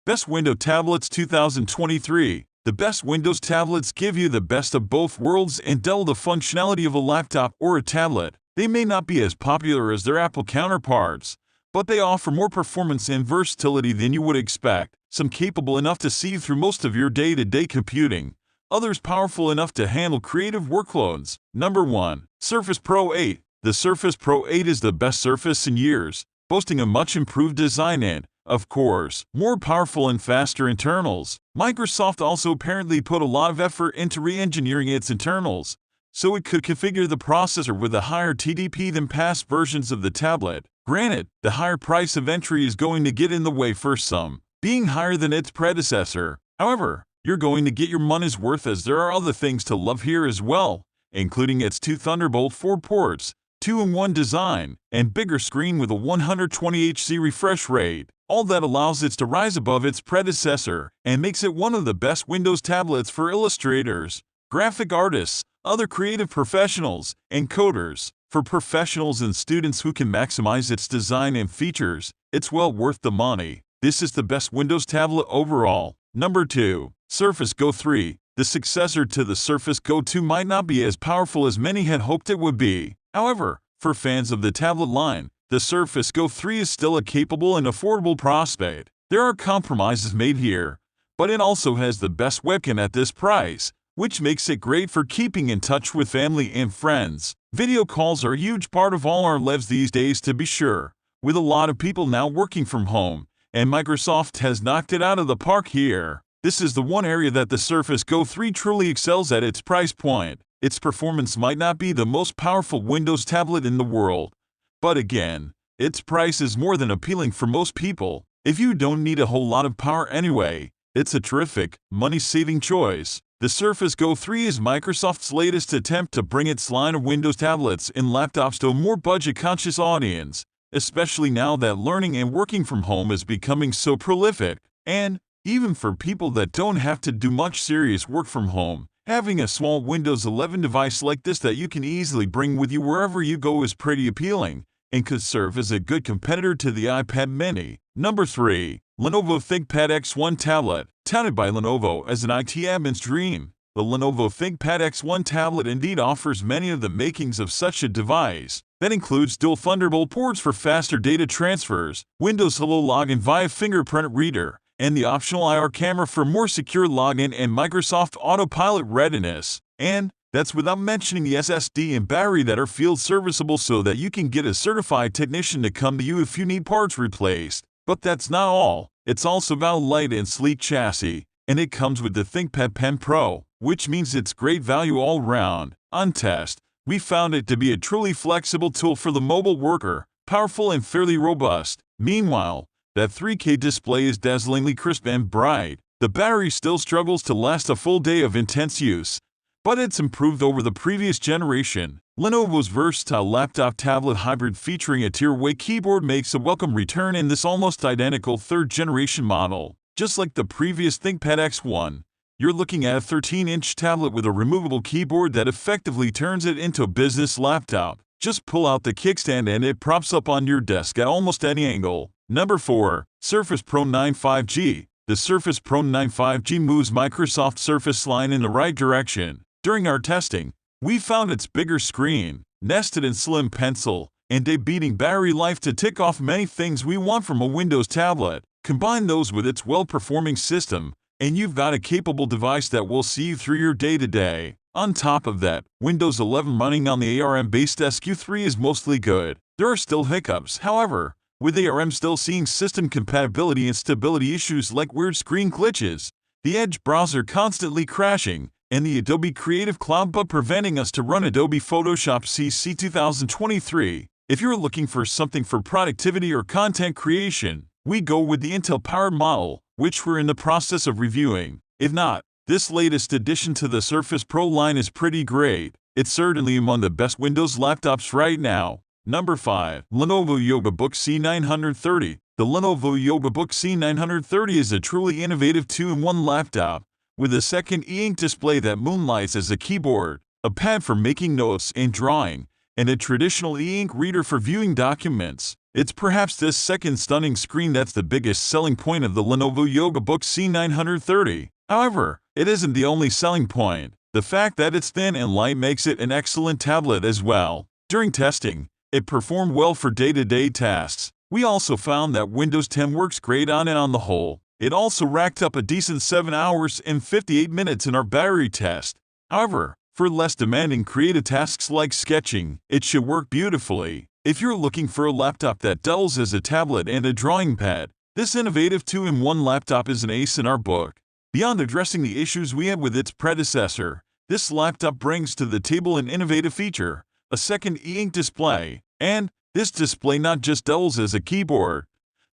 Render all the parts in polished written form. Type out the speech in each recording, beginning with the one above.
Best Windows Tablets 2023. The best Windows tablets give you the best of both worlds and double the functionality of a laptop or a tablet. They may not be as popular as their Apple counterparts, but they offer more performance and versatility than you would expect. Some capable enough to see through most of your day-to-day computing, others powerful enough to handle creative workloads. Number 1. Surface Pro 8. The Surface Pro 8 is the best Surface in years, boasting a much improved design and, of course, more powerful and faster internals. Microsoft also apparently put a lot of effort into re-engineering its internals, so it could configure the processor with a higher TDP than past versions of the tablet. Granted, the higher price of entry is going to get in the way for some, being higher than its predecessor. However, you're going to get your money's worth, as there are other things to love here as well, including its 2 Thunderbolt 4 ports, 2-in-1 design, and bigger screen with a 120Hz refresh rate. All that allows it to rise above its predecessor and makes it one of the best Windows tablets for illustrators, graphic artists, other creative professionals, and coders. For professionals and students who can maximize its design and features, it's well worth the money. This is the best Windows tablet overall. Number 2. Surface Go 3. The successor to the Surface Go 2 might not be as powerful as many had hoped it would be. However, for fans of the tablet line, the Surface Go 3 is still a capable and affordable prospect. There are compromises made here, but it also has the best webcam at this price, which makes it great for keeping in touch with family and friends. Video calls are a huge part of all our lives these days, to be sure, with a lot of people now working from home, and Microsoft has knocked it out of the park here. This is the one area that the Surface Go 3 truly excels at its price point. Its performance might not be the most powerful Windows tablet in the world, but again, its price is more than appealing for most people. If you don't need a whole lot of power anyway, it's a terrific, money-saving choice. The Surface Go 3 is Microsoft's latest attempt to bring its line of Windows tablets and laptops to a more budget-conscious audience, especially now that learning and working from home is becoming so prolific. And, even for people that don't have to do much serious work from home, having a small Windows 11 device like this that you can easily bring with you wherever you go is pretty appealing, and could serve as a good competitor to the iPad mini. Number 3. Lenovo ThinkPad X1 Tablet. Touted by Lenovo as an IT admin's dream, the Lenovo ThinkPad X1 Tablet indeed offers many of the makings of such a device. That includes dual Thunderbolt ports for faster data transfers, Windows Hello Login via fingerprint reader, and the optional IR camera for more secure login and Microsoft Autopilot readiness. And that's without mentioning the SSD and battery that are field serviceable, so that you can get a certified technician to come to you if you need parts replaced. But that's not all. It's also got a light and sleek chassis, and it comes with the ThinkPad Pen Pro, which means it's great value all around. On test, we found it to be a truly flexible tool for the mobile worker, powerful and fairly robust. Meanwhile, that 3K display is dazzlingly crisp and bright. The battery still struggles to last a full day of intense use, but it's improved over the previous generation. Lenovo's versatile laptop-tablet hybrid featuring a tier-away keyboard makes a welcome return in this almost identical third-generation model. Just like the previous ThinkPad X1, you're looking at a 13-inch tablet with a removable keyboard that effectively turns it into a business laptop. Just pull out the kickstand and it props up on your desk at almost any angle. Number 4. Surface Pro 9 5G. The Surface Pro 9 5G moves Microsoft's Surface line in the right direction. During our testing, we found its bigger screen, nested and slim pencil, and day-beating battery life to tick off many things we want from a Windows tablet. Combine those with its well-performing system, and you've got a capable device that will see you through your day-to-day. On top of that, Windows 11 running on the ARM-based SQ3 is mostly good. There are still hiccups, however, with ARM still seeing system compatibility and stability issues like weird screen glitches, the Edge browser constantly crashing, and the Adobe Creative Cloud bug preventing us to run Adobe Photoshop CC 2023. If you're looking for something for productivity or content creation, we go with the Intel-powered model, which we're in the process of reviewing. If not, this latest addition to the Surface Pro line is pretty great. It's certainly among the best Windows laptops right now. Number 5. Lenovo Vivobook C930. The Lenovo Vivobook C930 is a truly innovative 2-in-1 laptop, with a second e-ink display that moonlights as a keyboard, a pad for making notes and drawing, and a traditional e-ink reader for viewing documents. It's perhaps this second stunning screen that's the biggest selling point of the Lenovo Vivobook C930. However, it isn't the only selling point. The fact that it's thin and light makes it an excellent tablet as well. During testing, it performed well for day-to-day tasks. We also found that Windows 10 works great on it on the whole. It also racked up a decent 7 hours and 58 minutes in our battery test. However, for less demanding creative tasks like sketching, it should work beautifully. If you're looking for a laptop that doubles as a tablet and a drawing pad, this innovative 2-in-1 laptop is an ace in our book. Beyond addressing the issues we had with its predecessor, this laptop brings to the table an innovative feature, a second e-ink display, and this display not just doubles as a keyboard,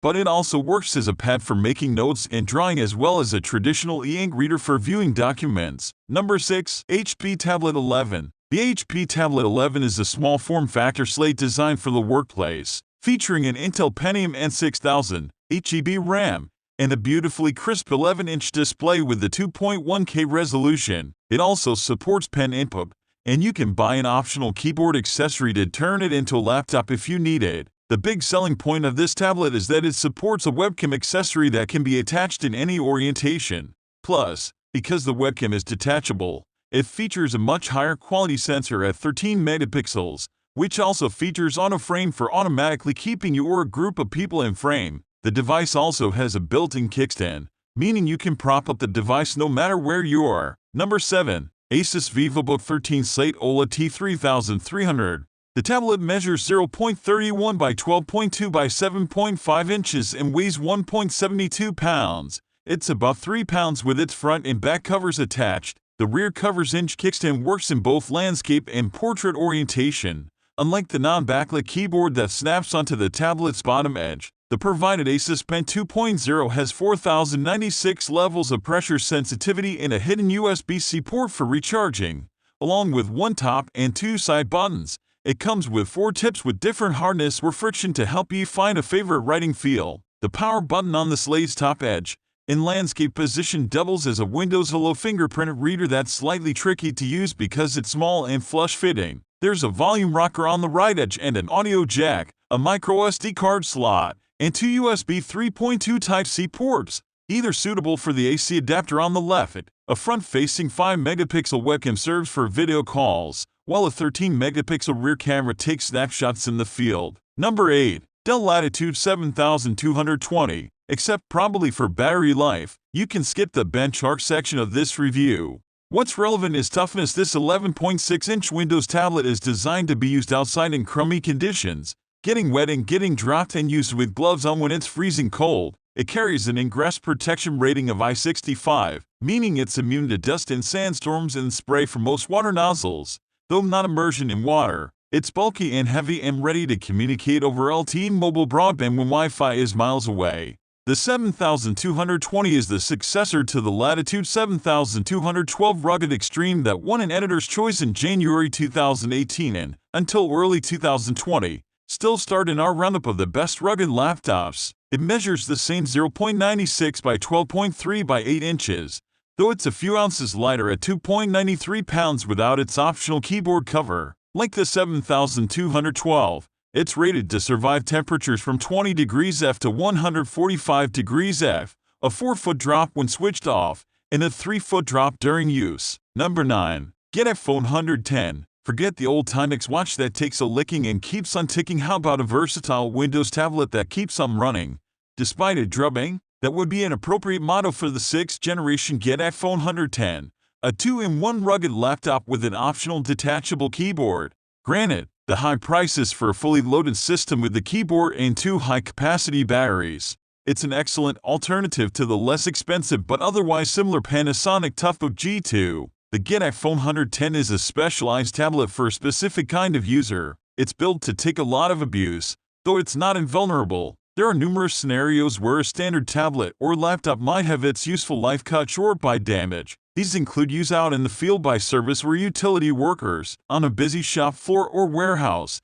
but it also works as a pad for making notes and drawing as well as a traditional e-ink reader for viewing documents. Number 6. HP Tablet 11. The HP Tablet 11 is a small form-factor slate designed for the workplace, featuring an Intel Pentium N6000, 8GB RAM, and a beautifully crisp 11-inch display with a 2.1K resolution. It also supports pen input, and you can buy an optional keyboard accessory to turn it into a laptop if you need it. The big selling point of this tablet is that it supports a webcam accessory that can be attached in any orientation. Plus, because the webcam is detachable, it features a much higher quality sensor at 13 megapixels, which also features auto-frame for automatically keeping you or a group of people in frame. The device also has a built-in kickstand, meaning you can prop up the device no matter where you are. Number 7. Asus Vivobook 13 Slate OLED T3300. The tablet measures 0.31 by 12.2 by 7.5 inches and weighs 1.72 pounds. It's about 3 pounds with its front and back covers attached. The rear cover's inch kickstand works in both landscape and portrait orientation. Unlike the non-backlit keyboard that snaps onto the tablet's bottom edge, the provided Asus Pen 2.0 has 4096 levels of pressure sensitivity and a hidden USB-C port for recharging. Along with one top and 2 side buttons, it comes with 4 tips with different hardness or friction to help you find a favorite writing feel. The power button on the slate's top edge, in landscape position, doubles as a Windows Hello fingerprint reader that's slightly tricky to use because it's small and flush-fitting. There's a volume rocker on the right edge and an audio jack, a microSD card slot, and 2 USB 3.2 Type-C ports, either suitable for the AC adapter on the left. A front-facing 5-megapixel webcam serves for video calls, while a 13-megapixel rear camera takes snapshots in the field. Number 8. Dell Latitude 7220. Except probably for battery life, you can skip the benchmark section of this review. What's relevant is toughness. This 11.6-inch Windows tablet is designed to be used outside in crummy conditions, getting wet and getting dropped and used with gloves on when it's freezing cold. It carries an ingress protection rating of I65, meaning it's immune to dust and sandstorms and spray from most water nozzles. Though not immersion in water, it's bulky and heavy and ready to communicate over LTE mobile broadband when Wi-Fi is miles away. The 7220 is the successor to the Latitude 7212 Rugged Extreme that won an editor's choice in January 2018 and, until early 2020, still starred in our roundup of the best rugged laptops. It measures the same 0.96 by 12.3 by 8 inches, though it's a few ounces lighter at 2.93 pounds without its optional keyboard cover. Like the 7212, it's rated to survive temperatures from 20 degrees F to 145 degrees F, a 4-foot drop when switched off, and a 3-foot drop during use. Number 9. Get a Phone 110. Forget the old Timex watch that takes a licking and keeps on ticking. How about a versatile Windows tablet that keeps on running, despite it drubbing? That would be an appropriate motto for the 6th generation Get a Phone 110, a 2-in-1 rugged laptop with an optional detachable keyboard. Granted, the high price is for a fully loaded system with the keyboard and 2 high-capacity batteries. It's an excellent alternative to the less expensive but otherwise similar Panasonic Toughbook G2. The Get a Phone 110 is a specialized tablet for a specific kind of user. It's built to take a lot of abuse, though it's not invulnerable. There are numerous scenarios where a standard tablet or laptop might have its useful life cut short by damage. These include use out in the field by service or utility workers, on a busy shop floor or warehouse,